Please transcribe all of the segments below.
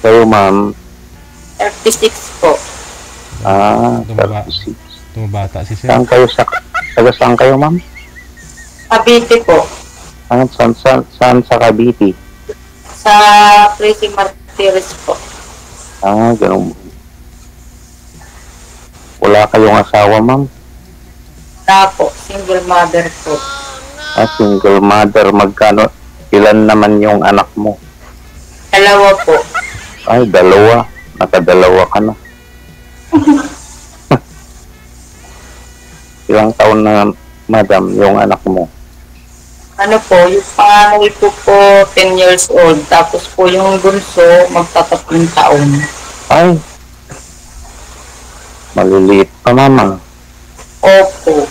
Kayo, ma'am? 36 po. Tumaba, 36. tumabata si sir. Saan kayo taga saan kayo, ma'am? Cavite po. Saan sa Cavite? Sa Tracy Martires po. Ganun. Wala kayong asawa, ma'am? Wala po. Single mother po. Single mother. Magkano? Ilan naman yung anak mo? 2 po. Ay, 2. Nakadalawa ka na. Ilang taon na, madam, yung anak mo? Ano po, yung panganay ko po 10 years old. Tapos po yung bunso magtatatlong taon. Ay, maliliit pa, mama. Opo.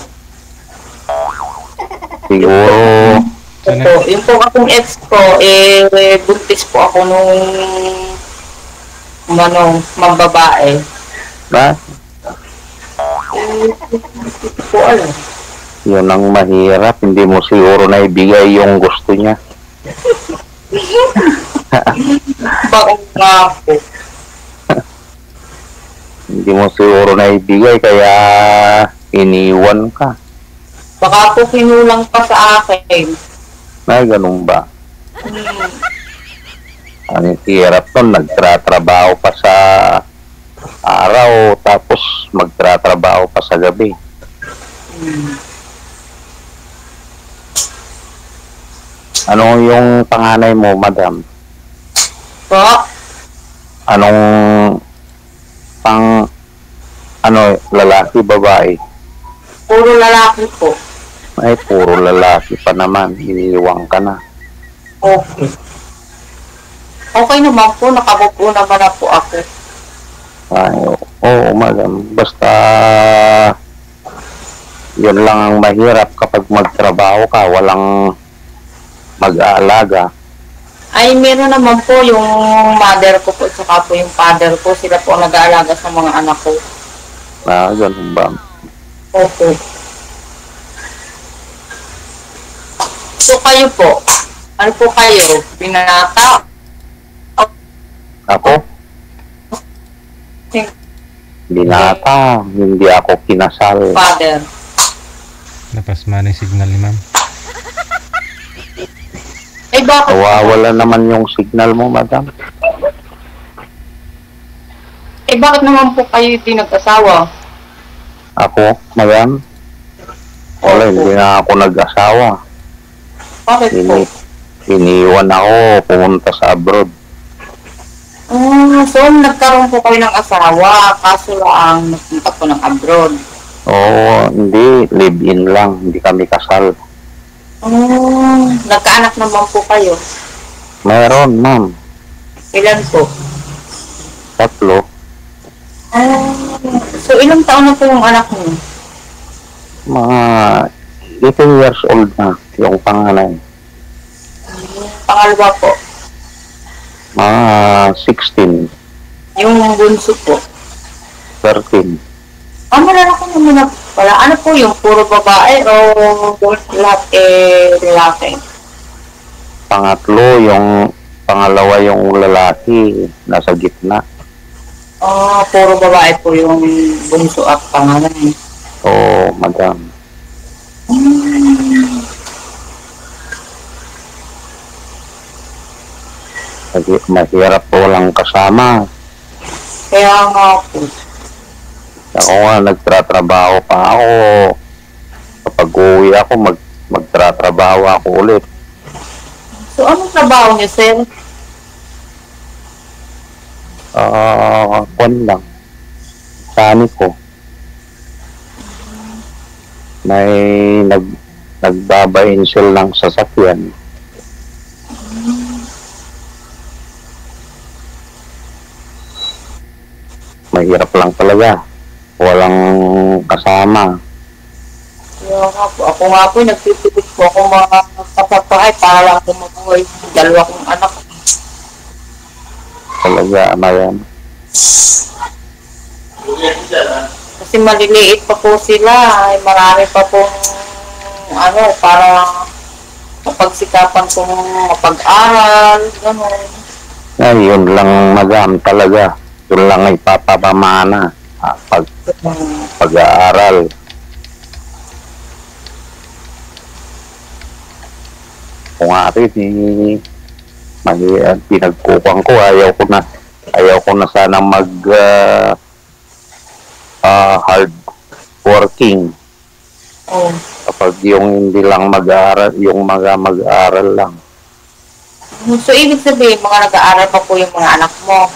Siguro, Opo. Yung po akong ex ko, buntis po ako nung magbabae. ba? Hindi po alam. Yun ang mahirap. Hindi mo siguro na ibigay yung gusto niya. Bakit nga po? Hindi mo siguro na ibigay, kaya iniwan ka. Baka po kinulang pa sa akin. Ay, ganun ba? Ang hirap nun, nagtratrabaho pa sa araw, tapos magtratrabaho pa sa gabi. Ano yung panganay mo, madam? Po? Anong lalaki, babae? Puro lalaki po. Ay, puro lalaki pa naman. Iniiwang ka na. Okay. Okay naman po, nakabuo naman na po ako. Ay, oo, madam. Basta, yun lang ang mahirap kapag magtrabaho ka, walang mag-aalaga. Ay, meron naman po yung mother ko po, saka po yung father ko. Sila po ang nag-aalaga sa mga anak ko. Ganun ba? Okay. So kayo po, ano po kayo? Pinanata? Ako? Binata, hindi ako kinasal. Father. Napasma na yung signal ni ma'am. Eh bakit? Nawawala naman yung signal mo, madam. Eh bakit naman po kayo di nag-asawa? Ako, madam? Wala, hindi na ako nag-asawa. Bakit po? Iniwan ako, pumunta sa abroad. So nagkaroon po kayo ng asawa, kaso lang nagpunta po ng abroad. Oo, hindi, live-in lang, hindi kami kasal. Nagkaanak naman po kayo. Meron, ma'am. Ilan po? 3. So ilang taon na po yung anak mo? Mga 18 years old na yung panganay. Pangalawa po? Mga 16, Yung bunso po? 13. Malalaki naman na pala. Ano po yung puro babae o lahat lalaki? Pangatlo, pangalawa yung lalaki, nasa gitna. Puro babae po yung bunso at panganay. Oo, madam. Mahirap po walang kasama. Kaya nga po. Ako nga, nagtratrabaho pa ako. Kapag uwi ako, magtratrabaho ako ulit. So anong trabaho niyo, sir? Kwan lang. Sani ko. May nagbabainsul ng sasakyan. Mahirap lang talaga. Walang kasama. Kaya nga po. Ako nga po, nagtitipid po ako mga kapatbahay para lang po mabuhay. 2 kong anak. Talaga, ano yan? Kasi maliliit pa po sila. Ay marami pa pong para Kapagsikapan kong mapag-aral, gano'n. Yun lang madam talaga. Yun lang ipapapamana. Pag-aaral. Kung nga rin, pinagkukuhan ko, ayaw ko na sana hard working. Oh. Kapag yung hindi lang mag-aaral, yung mag-aaral lang. So, ibig sabihin, mga nag-aaral pa po yung mga anak mo?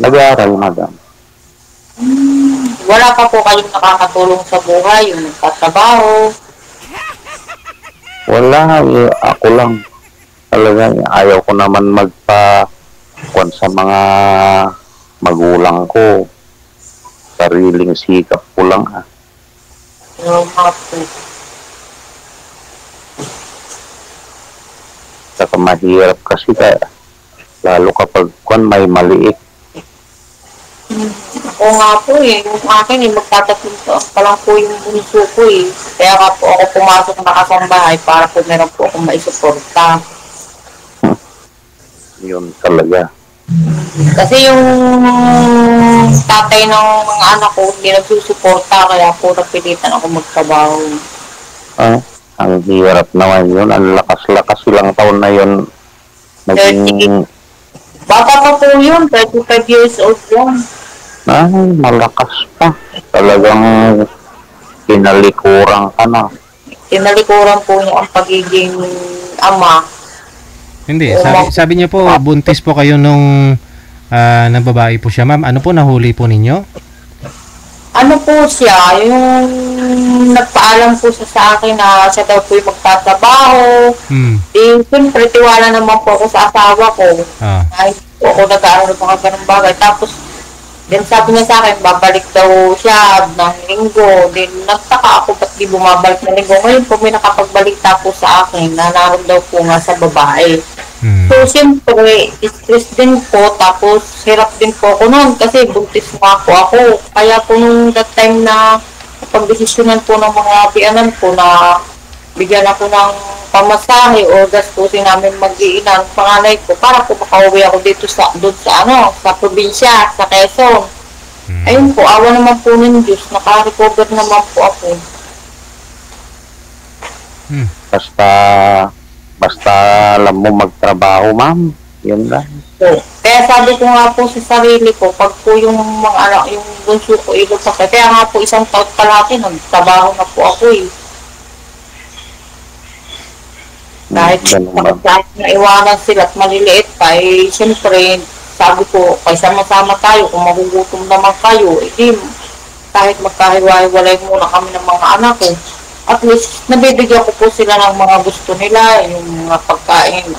Nag-aaral, madam. Wala pa po kayong nakakatulong sa buhay, yung nagtatrabaho? Wala, ako lang. Talaga, ayaw ko naman magpa-kuwan sa mga magulang ko. Sariling sikap ko lang. Yung mga po. Saka mahirap kasi lalo kapag may maliit. Ako nga po yung akin magtatatlong taon pa lang po yung bunso ko Kaya nga po ako pumasok na kasambahay para po meron po akong maisuporta. Yun talaga. Kasi yung tatay ng mga anak ko hindi nagsusuporta kaya po napilitan ako magtrabaho. Ang hirap naman yun. Ang lakas-lakas ilang taon na yun. Naging... Bata pa po yun. 35 years old lang. Malakas pa. Talagang kinalikuran ka na. Kinalikuran po niya ang pagiging ama. Hindi, sabi niyo po, buntis po kayo nung nababae po siya, ma'am. Ano po nahuli po ninyo? Ano po siya, yung nagpaalam po siya sa akin na siya daw po yung magtatrabaho. Siyempre, tiwala naman po ako sa asawa ko. Kahit po ako nag-aaral ng mga ganung bagay. Tapos, din sabi niya sa akin, babalik daw siya ng linggo. Din nagtaka ako, ba't di bumabalik ng linggo? Ngayon po, may nakapagbalita po sa akin na naroon daw po nga sa babae. So, siyempre, stress din po, tapos hirap din po ako noon kasi buntis nga po ako. Kaya po nung that time na pagdesisyonan po ng mga bianan po na bigyan ako ng pamasahe o gastusin namin mag-iinan panganay ko para po makauwi ako dito sa probinsya, sa Quezon. Ayun po, awa naman po ng Diyos, naka-recover naman po ako. Basta alam mo magtrabaho, ma'am. Yun lang. So, kaya sabi ko nga po sa sarili ko, pag po yung mga anak, yung bunso ko ilupakay, kaya nga po isang taon kalaki, nagtrabaho na po ako Kahit na iwanan sila at maliliit pa, siyempre, sabi ko, kaysa sama tayo, kung magugutom naman kayo, kahit magkahiwa-hiwalay muna kami ng mga anak ko. At least, nabibigyan ko po sila ng mga gusto nila, yung mga pagkain,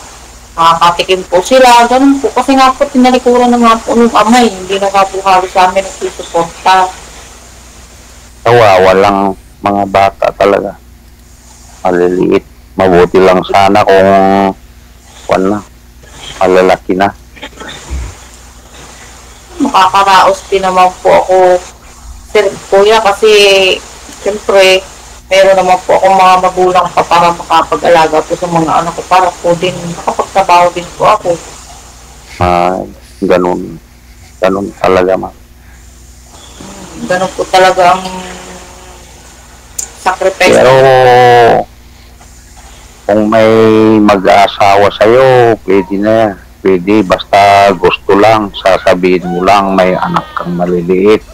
nakakatikim po sila, ganun po. Kasi nga po, tinalikuran na nga po ng amay, hindi na nga po halos sa amin nagsusuporta. Kawawa lang mga bata talaga. Maliliit. Mabuti lang sana kung malalaki na. Makakaraos din naman po ako, Sir Kuya, kasi siyempre, meron naman po akong mga magulang pa para makapag-alaga po sa mga anak ko para po din makapagtrabaho din po ako. Ganun talaga, ma'am. Ganun po talaga ang sacrifice. Pero kung may mag-aasawa sa'yo, pwede na. Pwede, basta gusto lang, sasabihin mo lang may anak kang maliliit.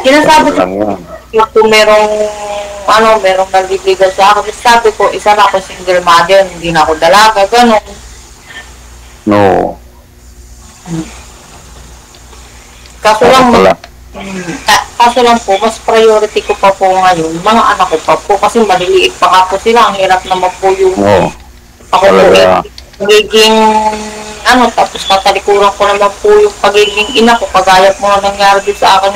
Sinasabi ko kung merong naliligaw sa akin, sabi ko, isa na ako single mother, hindi na ako dalaga, gano'n. No. Kaso lang po, mas priority ko pa po ngayon, mga anak ko pa po, kasi maliliit pa nga po sila, ang hirap naman po yung ako po pagiging tapos tatalikuran ko naman po yung pagiging ina ko, kagaya po na nangyari sa akin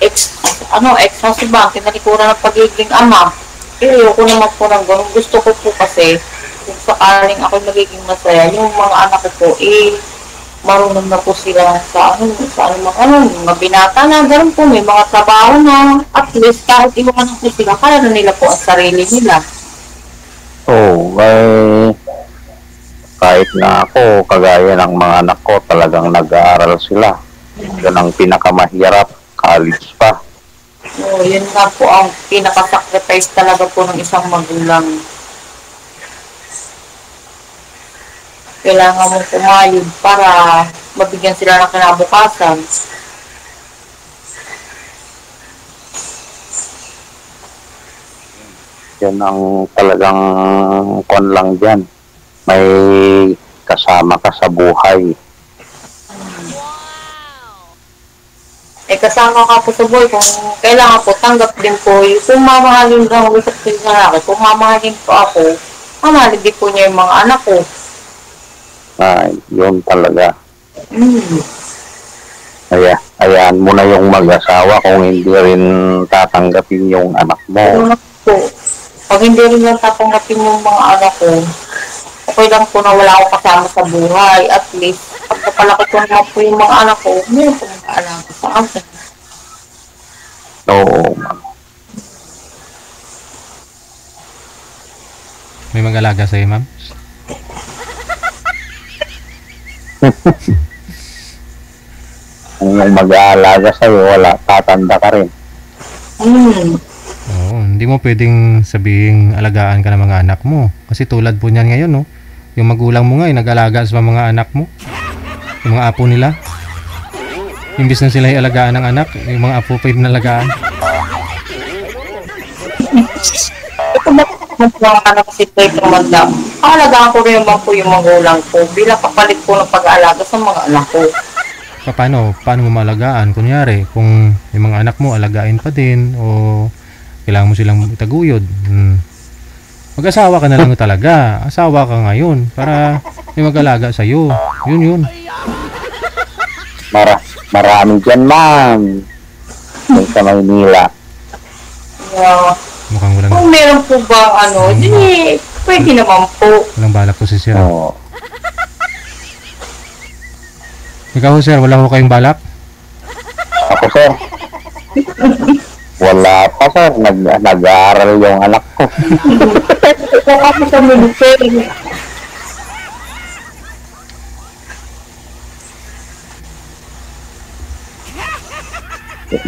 ex-husband, tinalikuran ng pagiging ama. Pero ko naman po ng ganun. Gusto ko po kasi, kung sakaling ako nagiging masaya, yung mga anak ko po, marunong na po sila sa mga binata na, gano'n po, may mga trabaho na, at least kahit iwan na po sila, kaya na nila po ang sarili nila. Oo, kahit na ako, kagaya ng mga anak ko, talagang nag-aaral sila. Yan ang pinakamahirap, college pa. So, yun nga po ang pinaka-sacrifice talaga po ng isang magulang. Kailangan mong pumayag para mabigyan sila ng kinabukasan. Yan ang talagang kon lang dyan. May kasama ka sa buhay. Kasama ka po sa buhay, kung kailangan po, tanggap din po. Kung mamahalin lang, usap din sa akin, kung mamahalin po ako, mamahalin din po niya yung mga anak ko. Ay, yun talaga. Mm. Ayan mo na yung mag-asawa kung hindi rin tatanggapin yung anak mo. Ano po, pag hindi rin lang tatanggapin yung mga anak ko, okay lang po na wala akong kasama sa buhay. At least, pag napalaki ko na po yung mga anak ko, meron po mga anak sa akin. Oo. May mag-alaga sa'yo, ma'am? Yung mag-aalaga sa'yo, wala, tatanda ka rin. Oo, hindi mo pwedeng sabihing alagaan ka ng mga anak mo. Kasi tulad po niyan ngayon, no? Yung magulang mo nga, nag-alaga sa mga anak mo. Yung mga apo nila. Imbis na sila alagaan ng anak, yung mga apo pa yung nalagaan. Ito ba mga anak si Tay Tumanda? Alagaan ko rin naman po yung magulang ko bilang kapalit po ng pag-aalaga sa mga anak ko. Paano mo malagaan? Kunyari, kung yung mga anak mo alagain pa din o kailangan mo silang itaguyod. Mag-asawa ka na lang talaga. Asawa ka ngayon para may mag-alaga sa'yo. Yun. Marami dyan, ma'am. Yung sa Maynila. Yeah. Mukhang walang... Kung meron po ba di pwede naman po. Walang balak po si Sir. Oo. Ikaw, Sir, wala ko kayong balak? Ako, sir. Wala pa, sir. Nag-aaral yung anak ko. Ito kasi sa military.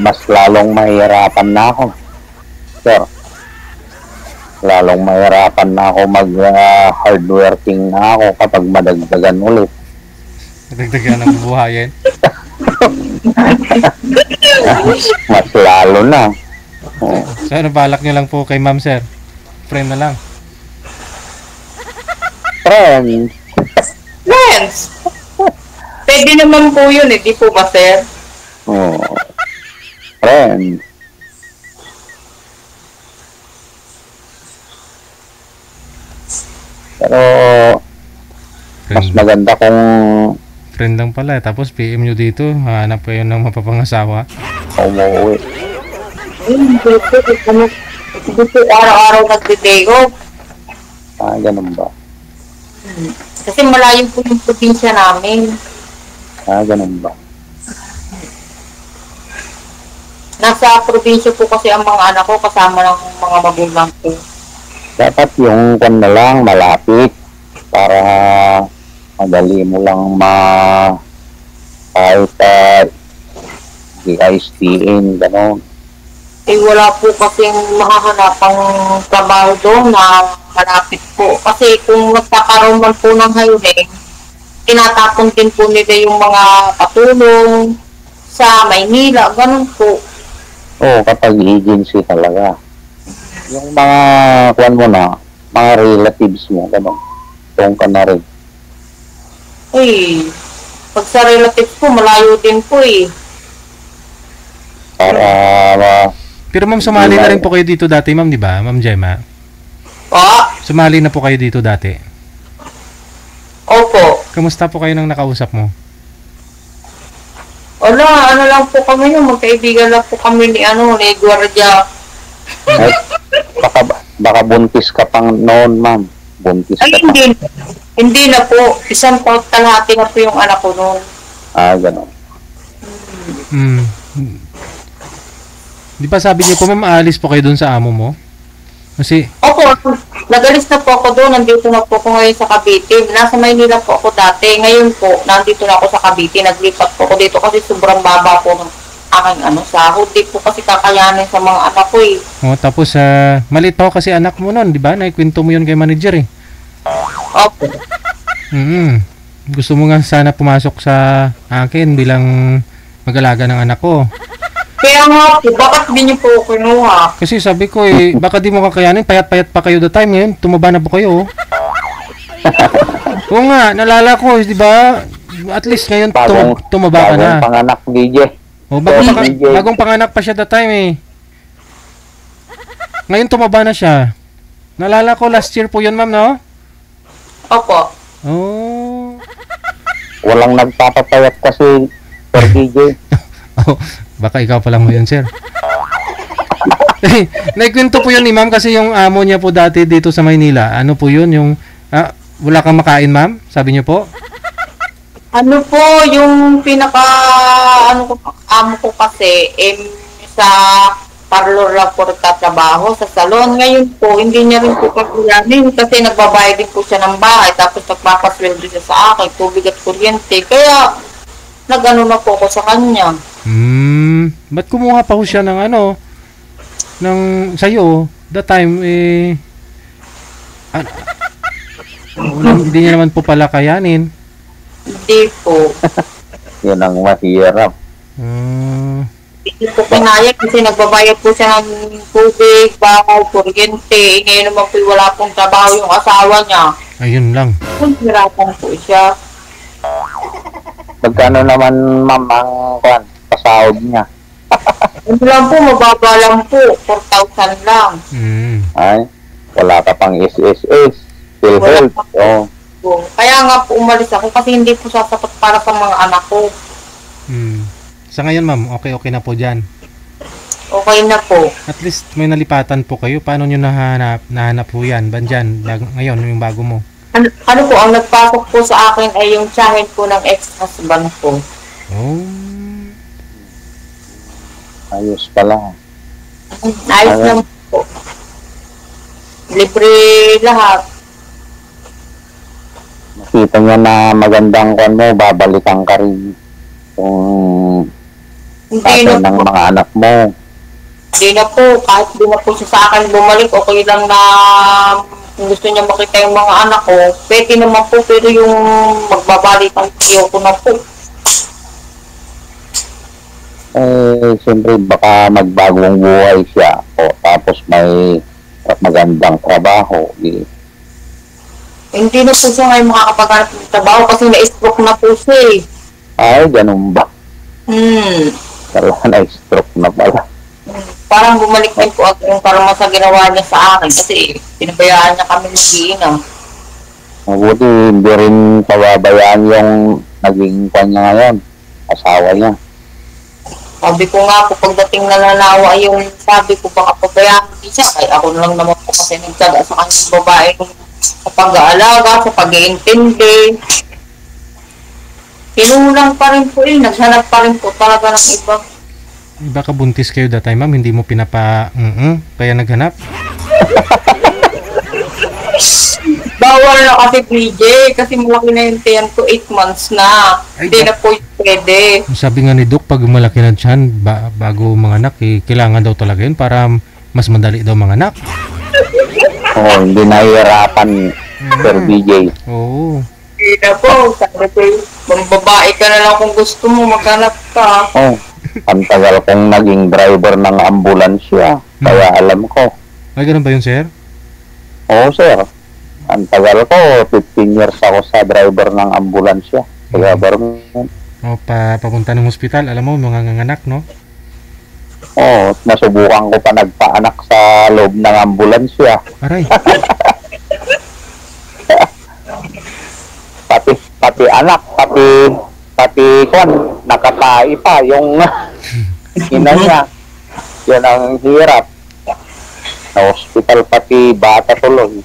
Mas lalong mahirapan na ako. Sir. Lalong mahirapan na ako hardworking na ako kapag madagdagan ulit. Nagdagdagan ng bubuhayin? Mas lalo na. So, ano balak nyo lang po kay ma'am, Sir? Friend na lang. Friend. Friends! Pwede naman po yun, di po ba, sir? Oh. Friend. Pero mas maganda kung friend lang pala, tapos PM nyo dito, hanap kayo ng mapapangasawa. umuwi. Hindi po araw-araw nagde-day off. Ganun ba? Kasi malayo po yung probinsya namin. Ganun ba? Nasa probinsya po kasi ang mga anak ko kasama ng mga magulang ko. Dapat yung kan na lang malapit para madali mo lang kahit i-STN, gano'n. Wala po kasing mahahanapang trabaho doon na malapit po. Kasi kung magkakaroon man po ng hiring, tinatapon din po nila yung mga patulong sa Maynila, ganun po. Oo, kapag agency talaga. Yung mga kuwan mo na, mga relatives mo, gano'n. Doon ka na rin. Pag sa relatives po, malayo din po Para Pero ma'am, sumali na rin po kayo dito dati, ma'am, di ba? Ma'am Gemma? Sumali na po kayo dito dati. Opo. Kamusta po kayo nang nakausap mo? Wala, lang po kami magkaibigan lang po kami ni Guardia. baka buntis ka pang noon, ma'am. Buntis ka pa. Hindi. Hindi na po. Isang taon kalahati na po yung anak ko noon. Ganun. Di ba sabi niyo po, ma'am, aalis po kayo doon sa amo mo? Kasi, Opo, nagalis na po ako doon. Nandito na po ako ngayon sa Cavite. Nasa Maynila po ako dati. Ngayon po, nandito na ako sa Cavite. Naglipat po ako dito kasi sobrang baba po ng aking sahod. Di po kasi kakayanin sa mga anak ko eh. tapos, maliit pa ako kasi anak mo noon, di ba? Naikwento mo yun kay manager eh. Opo. Gusto mo nga sana pumasok sa akin bilang mag-alaga ng anak ko. Kaya nga po, bakit di niyo po kinuha? Kasi sabi ko baka di mo kakayanin, payat-payat pa kayo the time ngayon, tumaba na po kayo. Oo nga, nalala ko, di ba? At least ngayon tumaba ka na. Bagong panganak, DJ. Bagong panganak pa siya the time eh. Ngayon tumaba na siya. Nalala ko last year po yun, ma'am, no? Opo. Oh. Walang nagpapapayat kasi, Sir DJ. Baka ikaw pa lang mo yun, sir. Naikwento po yun ni ma'am kasi yung amo niya po dati dito sa Maynila. Ano po yun? Yung, wala kang makain, ma'am? Sabi niyo po? Ano po, yung amo ko kasi, sa parlor lang po nagtatrabaho sa salon. Ngayon po, hindi niya rin po kakayanin kasi nagbabayad din po siya ng bahay. Tapos nagpapasweldo siya sa akin, tubig at kuryente. Kaya, nag-ano na po ako sa kanya. Ba't kumuha pa ho siya ng sa'yo? That time, hindi niya naman po pala kayanin. Hindi po. Yan ang mahirap. Hindi po kinaya kasi nagbabayad po siya ng tubig, bahay, kuryente. Ngayon naman po wala pong trabaho yung asawa niya. Ayun lang. Hirapan po siya. Magkano naman, ma'am, ang pasahod niya? Ano lang po, mababa lang po. 4,000 lang. Ay, wala ka pang SSS. PhilHealth. Oh. Kaya nga po umalis ako kasi hindi po sasapat para sa mga anak ko. Sa ngayon, ma'am, okay na po dyan. Okay na po. At least may nalipatan po kayo. Paano nyo nahanap po yan? Bandyan, ngayon, yung bago mo. Ano po, ang nagpasok po sa akin ay yung tiyahin po ng ex-husband ko. Oh. Ayos pala. Ayos lang po. Libre lahat. Nakita niya na magandang kwan mo, babalikan ka rin. Kung tatay ng mga anak mo. Hindi na po, kahit di na po siya sa akin bumalik, okay lang na kung gusto niya makita yung mga anak ko, pwede naman po, pero yung magbabalikan ko na po. Siyempre baka magbagong buhay siya o tapos may magandang trabaho. Hindi na po siya ngayon makakapaghanap ng trabaho kasi na-stroke na po siya eh. Ay, ganun ba? Wala, na-stroke na pala. Parang bumalik din po yung karma sa ginawa niya sa akin kasi pinabayaan niya kami mag-iina. Mabuti, hindi rin pababayaan yung naging kanya ngayon, asawa niya. Sabi ko nga po, pagdating na nanawa yung sabi ko, baka pabayaan din siya. Kaya ako lang naman po kasi nagtsaga sa kanyang babae sa pag-aalaga, sa pag-iintindi. Pinulang pa rin po naghanap pa rin po talaga ng iba. Baka buntis kayo that time, ma'am, hindi mo kaya naghanap? Bawal na kasi PJ, kasi malaki na yung tiyan ko, 8 months na. Hindi na po pwede. Sabi nga ni Doc, pag malaki na tiyan, bago mga anak, kailangan daw talaga yun para mas madali daw mga anak. Hindi nahihirapan, Sir BJ. Oo. Hindi na po, sabi ko, mambabae ka na lang kung gusto mo, maghanap ka. Ang tagal kong naging driver ng ambulansya, kaya alam ko. Ay, ganun ba yun, sir? Oo, sir. Ang tagal ko, 15 years ako sa driver ng ambulansya. Sa government. Papunta ng hospital, alam mo, mga nganganak, no? Nasubukan ko pa nagpaanak sa loob ng ambulansya. Aray. pati anak, pati kwan, nakatai pa yung ina niya. Yun ang hirap. Sa hospital pati bata tuloy.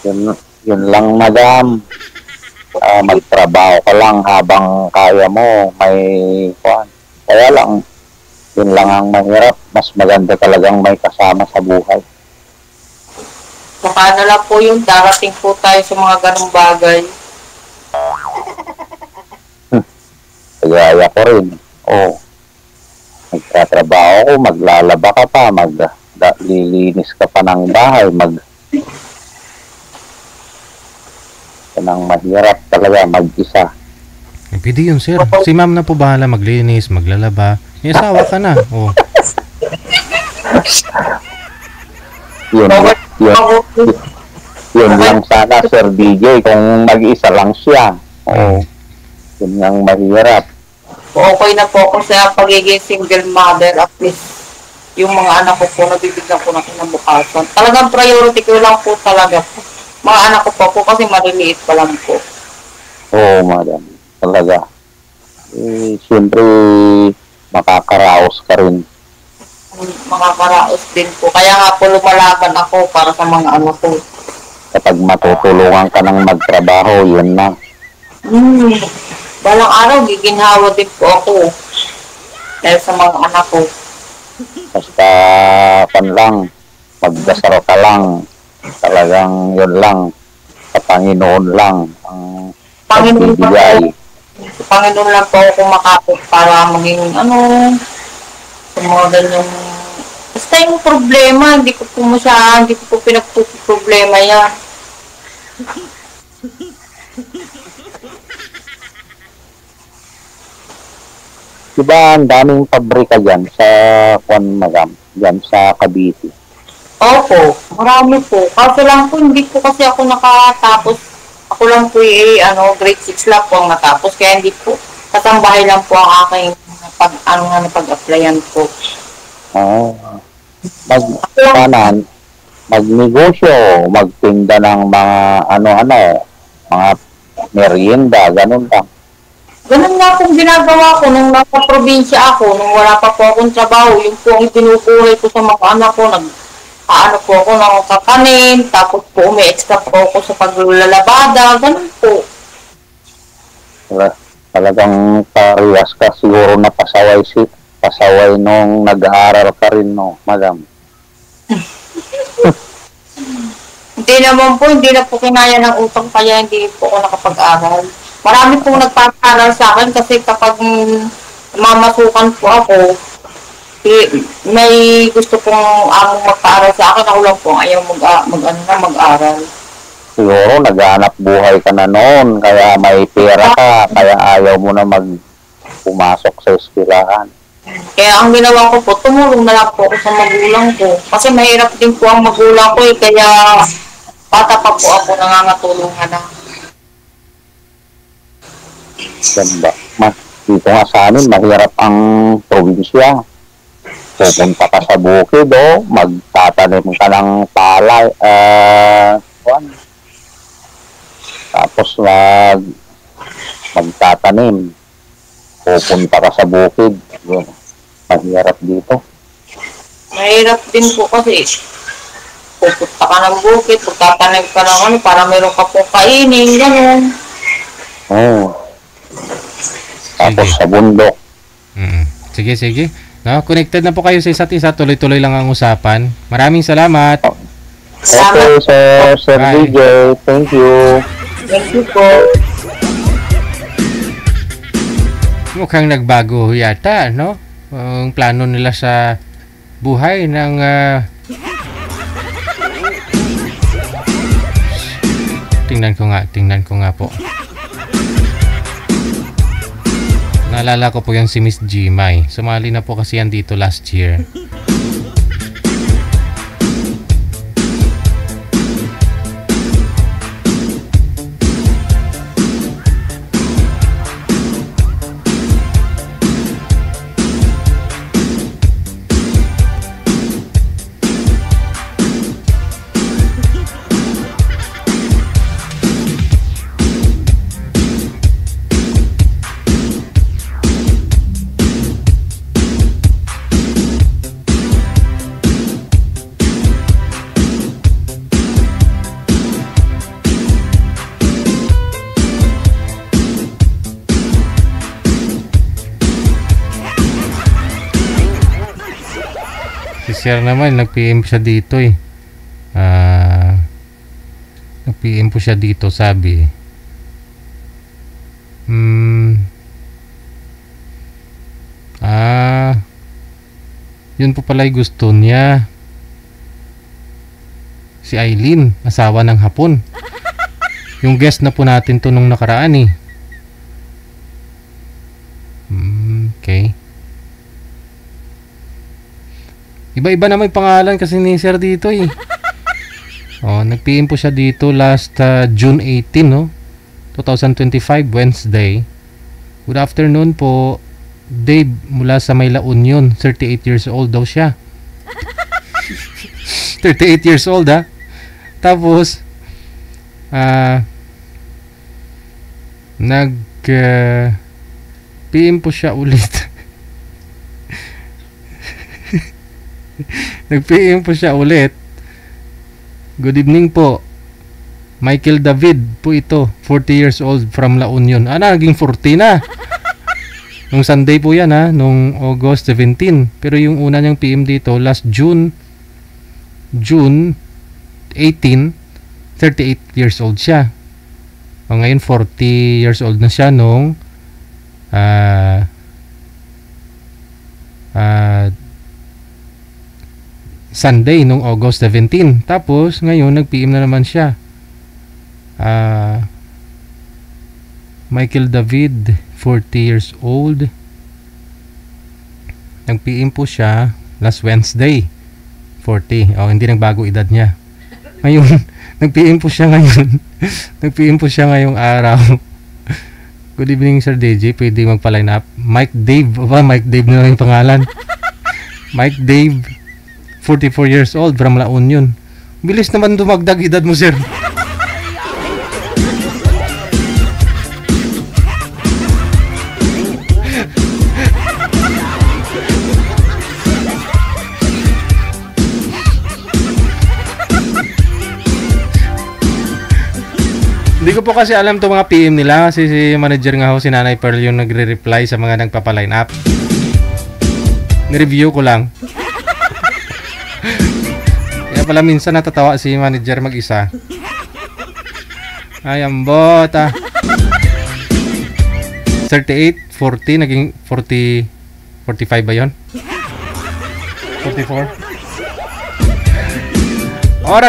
Yun lang, madam. Magtrabaho ka lang habang kaya mo. May kuwan. Kaya lang, yun lang ang mahirap. Mas maganda talagang may kasama sa buhay. Baka na lang po yung darating po tayo sa mga ganong bagay. Kagaya ko rin. Magtatrabaho ko, maglalaba ka pa, lilinis ka pa ng bahay, nang mahirap talaga mag-isa. Pwede yun, sir. Si ma'am na po bahala maglinis, maglalaba. May asawa ka na. Yun lang sana, Sir DJ, kung mag-isa lang siya. Yun ang mahirap. Okay na po ako sa pagiging single mother. At least, yung mga anak ko po, nabibigyan ko na kinabukasan. Talagang priority ko lang po talaga po. Mga anak ko po kasi maliliit pa lang po. Oo, madam. Talaga. Siyempre, makakaraos ka rin. Makakaraos din po. Kaya nga po lumalaban ako para sa mga anak ko. Kapag matutulungan ka ng magtrabaho, yun na. Balang araw, giginhawa din po ako. Dahil sa mga anak ko. Basta pan lang, magdasal ka lang. Talagang yun lang. Sa Panginoon lang ang pagbibigay. Sa Panginoon lang po ako makapit para maging sa mga ganyang basta yung problema, hindi ko po pinagpuproblema yan. Diba ang daming pabrika dyan sa madam, dyan sa Cavite? Opo, marami po. Kaso lang po, hindi po kasi ako nakatapos. Ako lang po grade 6 lang po ang natapos. Kaya hindi po, katambahay lang po ang aking napag-applyan po. Magnegosyo, magtinda ng mga mga merienda, ganun lang. Ganun nga pong ginagawa ko nung nasa probinsya ako, nung wala pa po akong trabaho, yung po ang ibinubuhay ko sa mga anak ko, po ako ng kakanin, tapos po umi-extra po ako sa paglalabada, ganun po. Talagang parehas ka siguro na pasaway nung nag-aaral ka rin, no, madam? Hindi na po kinaya ng utang, kaya hindi po ako nakapag-aral. Marami pong nagpapaaral sa akin kasi kapag mamasukan po ako, may gusto pong among magpaaral sa akin, ako lang po ayaw mag-aral. Siguro naghanap buhay ka na noon, kaya may pera ka, kaya ayaw mo na pumasok sa eskwelahan. Kaya ang ginawa ko po, tumulong na lang po ako sa magulang ko. Kasi mahirap din po ang magulang ko kaya bata pa po ako nangangatulungan na. Ganda. Dito nga sa amin, mahirap ang probinsya. Pupunta ka sa bukid, magtatanim ka ng palay, tapos magtatanim. Pupunta ka sa bukid. Mahirap dito. Mahirap din po kasi pupunta ka ng bukid, magtatanim ka ng para meron ka po kainin, gano'n. Tapos sa bundok. Sige. No, connected na po kayo sa isa't isa. Tuloy-tuloy lang ang usapan. Maraming salamat. Okay, Sir DJ. Thank you. Thank you po. Mukhang nagbago yata, no? Ang plano nila sa buhay ng tingnan ko nga po. Naalala ko po yung si Miss Jimay. Sumali na po kasi yan dito last year. Sir naman, nag-PM siya dito eh. Nag-PM po siya dito, sabi. Yun po pala yung gusto niya. Si Eileen, asawa ng Hapon. Yung guest na po natin to nung nakaraan eh. Okay. Iba-iba na may pangalan kasi ni Sir dito eh. Nag-PM po siya dito last June 18, no? 2025, Wednesday. Good afternoon po. Dave mula sa May La Union, 38 years old daw siya. 38 years old ha. Tapos PM po siya ulit. Nag-PM po siya ulit. Good evening po. Michael David po ito, 40 years old from La Union. Naging 40 na. Nung Sunday po yan ha, nung August 17. Pero yung una niyang PM dito, last June 18, 38 years old siya. Ngayon 40 years old na siya nung Sunday nung August 17. Tapos ngayon nag-PM na naman siya. Michael David, 40 years old. Nag-PM po siya last Wednesday, 40. Hindi nagbago edad niya. Ngayon, nag-PM po siya ngayon. Nag-PM po siya ngayong araw. Good evening, Sir DJ. Pwede magpa-line up. Mike Dave. Mike Dave na lang yung pangalan. Mike Dave, 44 years old from La Union. Bilis naman dumagdag edad mo, sir. Hindi ko po kasi alam to mga PM nila kasi si manager nga ho, si Nanay Pearl yung nagre-reply sa mga nagpapa-line up. Ni-review ko lang. Kaya pala minsan natatawa si manager mag-isa. Ay, ambot 38, 40, naging 40, 45 ba yun? 44? Oras